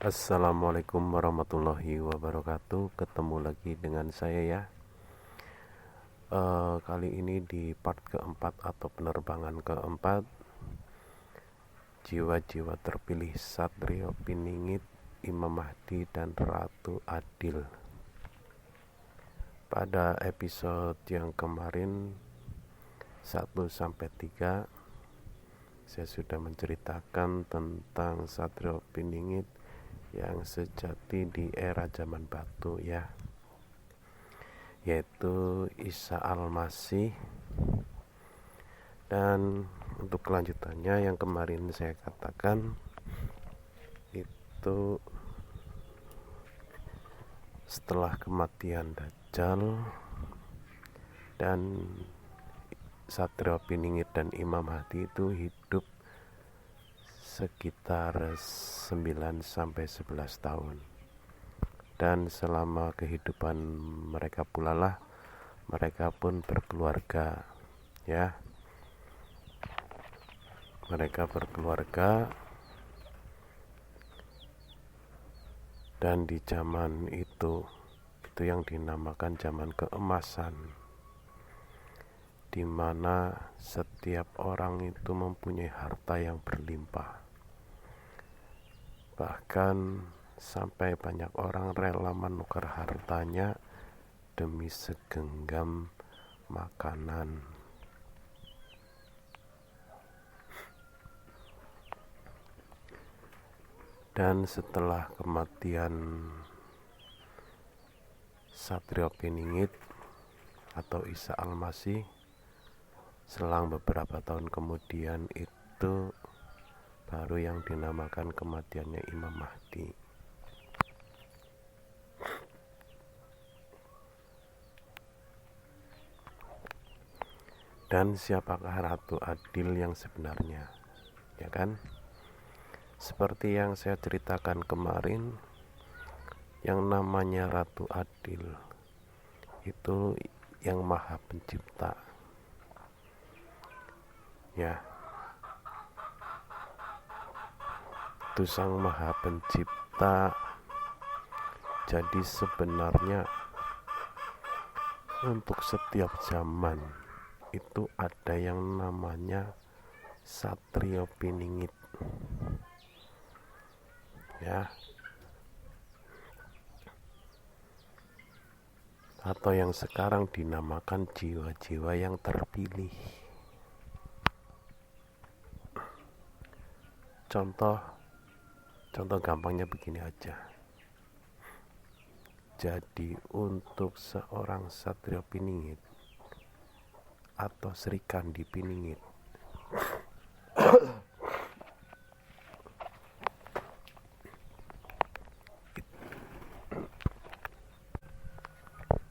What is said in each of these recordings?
Assalamualaikum warahmatullahi wabarakatuh. Ketemu lagi dengan saya ya. Kali ini di part keempat atau penerbangan keempat, jiwa-jiwa terpilih Satrio Piningit, Imam Mahdi dan Ratu Adil. Pada episode yang kemarin 1-3 saya sudah menceritakan tentang Satrio Piningit yang sejati di era zaman batu ya, yaitu Isa Al-Masih. Dan untuk kelanjutannya yang kemarin saya katakan itu setelah kematian Dajjal dan Satrio Piningit dan Imam Mahdi itu hidup sekitar 9-11 tahun. Dan selama kehidupan mereka pula lah mereka pun berkeluarga ya. Mereka berkeluarga, dan di zaman itu yang dinamakan zaman keemasan, di mana setiap orang itu mempunyai harta yang berlimpah. Bahkan sampai banyak orang rela menukar hartanya demi segenggam makanan. Dan setelah kematian Satrio Piningit atau Isa Al-Masih, selang beberapa tahun kemudian itu baru yang dinamakan kematiannya Imam Mahdi. Dan siapakah Ratu Adil yang sebenarnya? Ya kan? Seperti yang saya ceritakan kemarin, yang namanya Ratu Adil itu yang Maha Pencipta. Ya. Itu Sang Maha Pencipta. Jadi sebenarnya untuk setiap zaman itu ada yang namanya Satrio Piningit. Ya. Atau yang sekarang dinamakan jiwa-jiwa yang terpilih. Contoh gampangnya begini aja. Jadi untuk seorang Satrio Piningit atau Sri Kandi Piningit,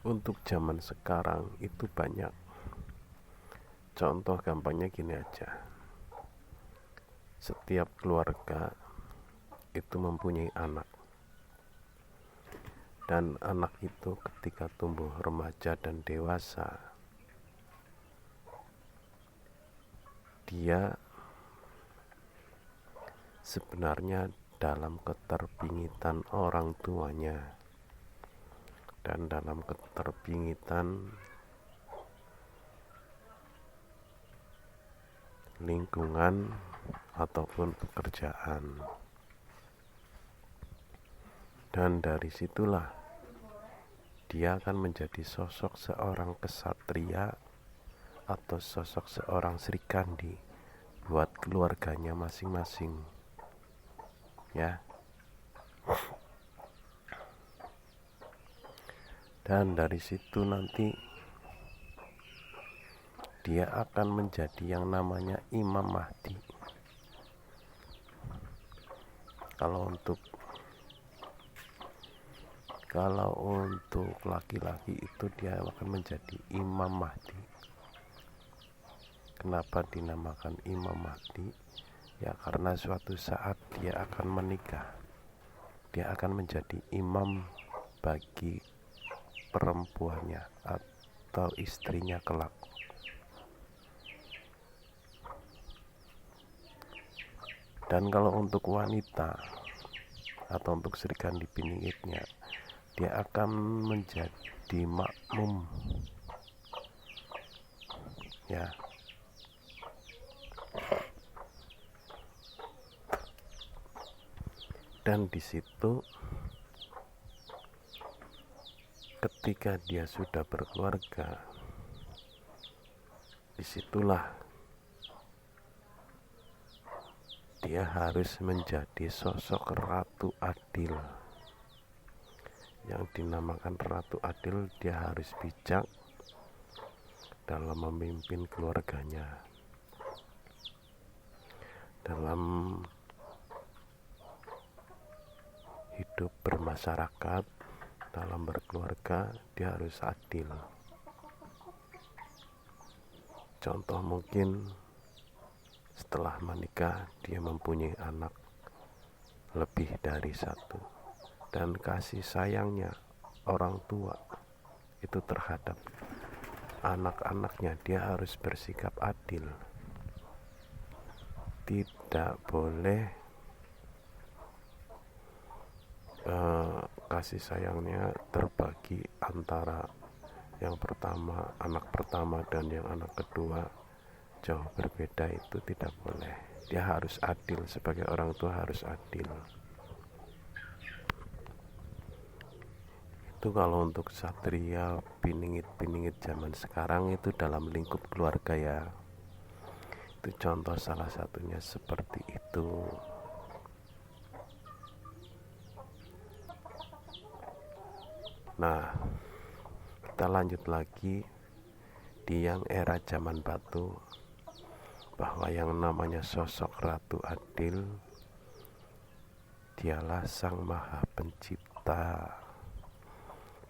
untuk zaman sekarang itu banyak. Contoh gampangnya gini aja. Setiap keluarga itu mempunyai anak. Dan anak itu ketika tumbuh remaja dan dewasa, dia sebenarnya dalam keterpingitan orang tuanya dan dalam keterpingitan lingkungan ataupun pekerjaan. Dan dari situlah dia akan menjadi sosok seorang kesatria atau sosok seorang Sri Kandi buat keluarganya masing-masing. Ya. Dan dari situ nanti dia akan menjadi yang namanya Imam Mahdi. Kalau untuk laki-laki itu dia akan menjadi Imam Mahdi. Kenapa dinamakan Imam Mahdi? Ya karena suatu saat dia akan menikah. Dia akan menjadi imam bagi perempuannya atau istrinya kelak. Dan kalau untuk wanita, atau untuk serikandi piningitnya, dia akan menjadi makmum, ya. Dan di situ ketika dia sudah berkeluarga, disitulah dia harus menjadi sosok ratu adil. Yang dinamakan ratu adil, dia harus bijak dalam memimpin keluarganya, dalam hidup bermasyarakat, dalam berkeluarga, dia harus adil. Contoh mungkin setelah menikah dia mempunyai anak lebih dari satu, dan kasih sayangnya orang tua itu terhadap anak-anaknya, dia harus bersikap adil. Tidak boleh kasih sayangnya terbagi antara yang pertama, anak pertama, dan yang anak kedua jauh berbeda. Itu tidak boleh. Dia harus adil, sebagai orang tua harus adil. Itu kalau untuk satria piningit zaman sekarang itu dalam lingkup keluarga, ya. Itu contoh salah satunya seperti itu. Nah, kita lanjut lagi di yang era zaman batu, bahwa yang namanya sosok ratu adil, dialah sang maha pencipta.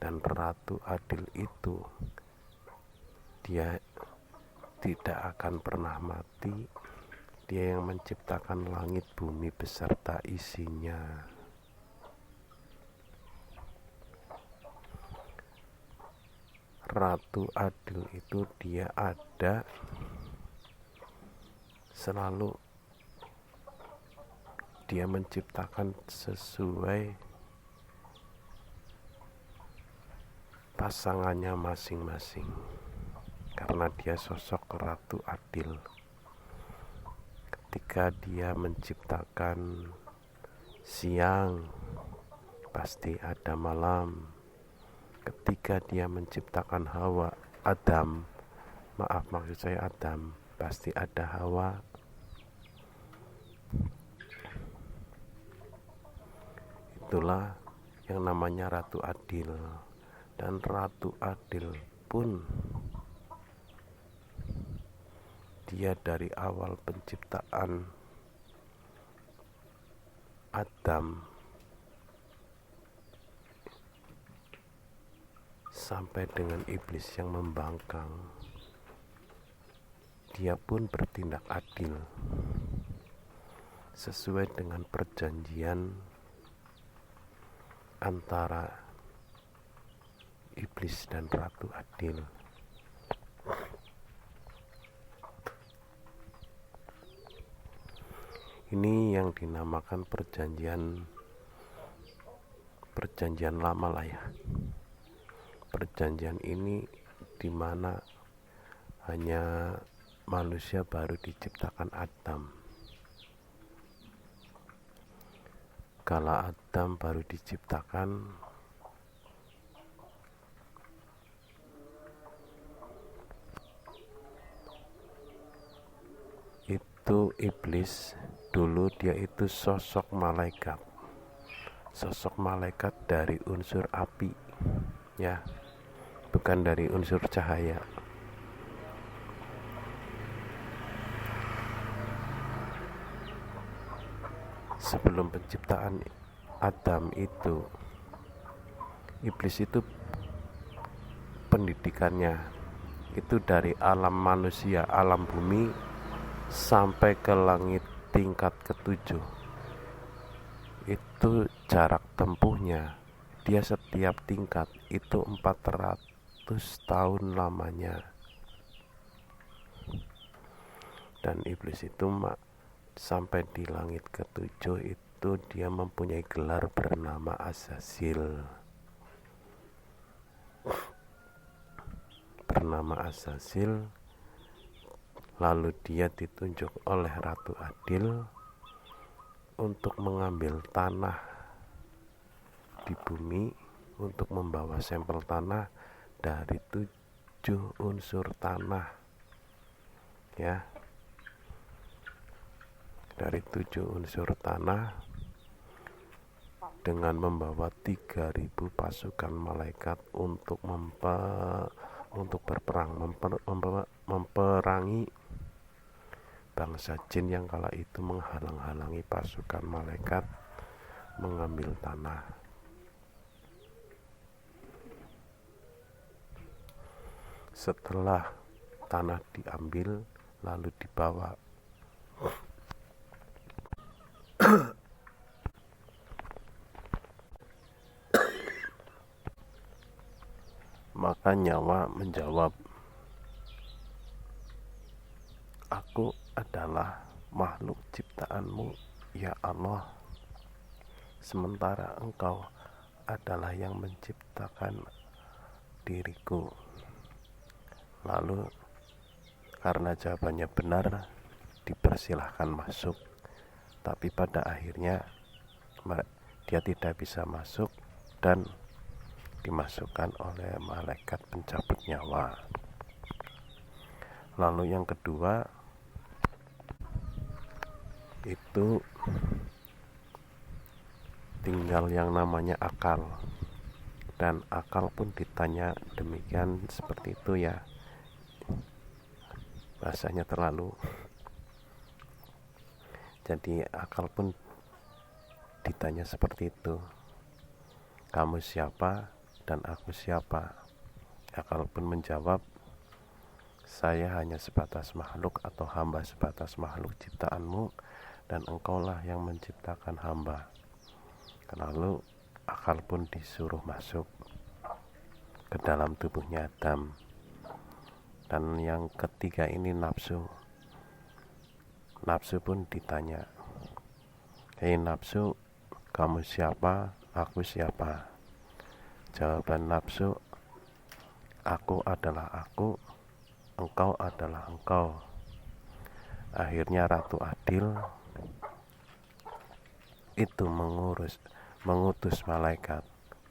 Dan ratu adil itu dia tidak akan pernah mati. Dia yang menciptakan langit bumi beserta isinya. Ratu adil itu dia ada selalu, dia menciptakan sesuai pasangannya masing-masing, karena dia sosok ratu adil. Ketika dia menciptakan siang, pasti ada malam. Ketika dia menciptakan Hawa, Adam, pasti ada Hawa. Itulah yang namanya ratu adil. Dan ratu adil pun dia dari awal penciptaan Adam sampai dengan iblis yang membangkang, dia pun bertindak adil sesuai dengan perjanjian antara iblis dan ratu adil. Ini yang dinamakan perjanjian lama lah, ya. Perjanjian ini dimana hanya manusia baru diciptakan Adam. Kala Adam baru diciptakan, itu iblis dulu dia itu sosok malaikat dari unsur api, ya, bukan dari unsur cahaya. Sebelum penciptaan Adam itu, iblis itu pendidikannya itu dari alam manusia, alam bumi, sampai ke langit tingkat ketujuh. Itu jarak tempuhnya, dia setiap tingkat itu 400 tahun lamanya. Dan iblis itu sampai di langit ketujuh itu dia mempunyai gelar bernama Azazil. Lalu dia ditunjuk oleh Ratu Adil untuk mengambil tanah di bumi, untuk membawa sampel tanah dari 7 unsur tanah, ya, dari 7 unsur tanah, dengan membawa 3.000 pasukan malaikat untuk berperang, memperangi bangsa jin yang kala itu menghalang-halangi pasukan malaikat mengambil tanah. Setelah tanah diambil lalu dibawa, maka nyawa menjawab, "Aku adalah makhluk ciptaanmu, ya Allah, sementara engkau adalah yang menciptakan diriku." Lalu karena jawabannya benar, dipersilahkan masuk. Tapi pada akhirnya dia tidak bisa masuk dan dimasukkan oleh malaikat pencabut nyawa. Lalu yang kedua itu tinggal yang namanya akal, dan akal pun ditanya demikian, seperti itu ya, bahasanya terlalu. Jadi akal pun ditanya seperti itu, "Kamu siapa dan aku siapa?" Akal pun menjawab, "Saya hanya sebatas makhluk atau hamba sebatas makhluk ciptaanmu, dan engkaulah yang menciptakan hamba." Lalu akal pun disuruh masuk ke dalam tubuhnya Adam. Dan yang ketiga ini nafsu. Nafsu pun ditanya, "Hei nafsu, kamu siapa? Aku siapa?" Jawaban nafsu, "Aku adalah aku, engkau adalah engkau." Akhirnya Ratu Adil itu mengutus malaikat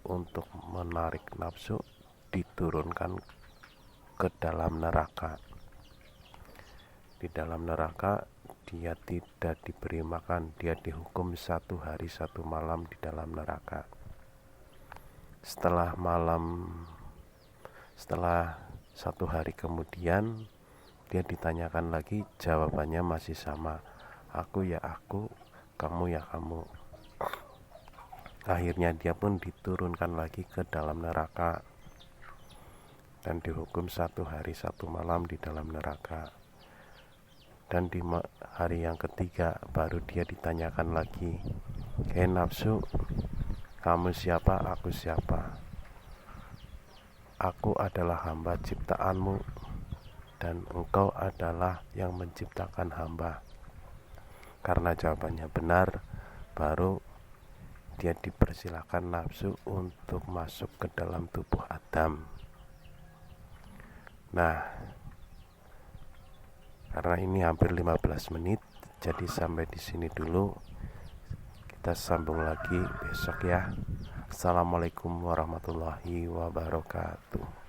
untuk menarik nafsu, diturunkan ke dalam neraka. Di dalam neraka dia tidak diberi makan, dia dihukum 1 hari 1 malam di dalam neraka. Setelah 1 hari kemudian dia ditanyakan lagi, jawabannya masih sama, "Aku ya aku, kamu ya kamu." Akhirnya dia pun diturunkan lagi ke dalam neraka dan dihukum 1 hari 1 malam di dalam neraka. Dan di hari yang ketiga baru dia ditanyakan lagi, "Hei nafsu, kamu siapa? Aku siapa?" "Aku adalah hamba ciptaanmu, dan engkau adalah yang menciptakan hamba." Karena jawabannya benar, baru dia dipersilakan nafsu untuk masuk ke dalam tubuh Adam. Nah, karena ini hampir 15 menit, jadi sampai di sini dulu. Kita sambung lagi besok ya. Assalamualaikum warahmatullahi wabarakatuh.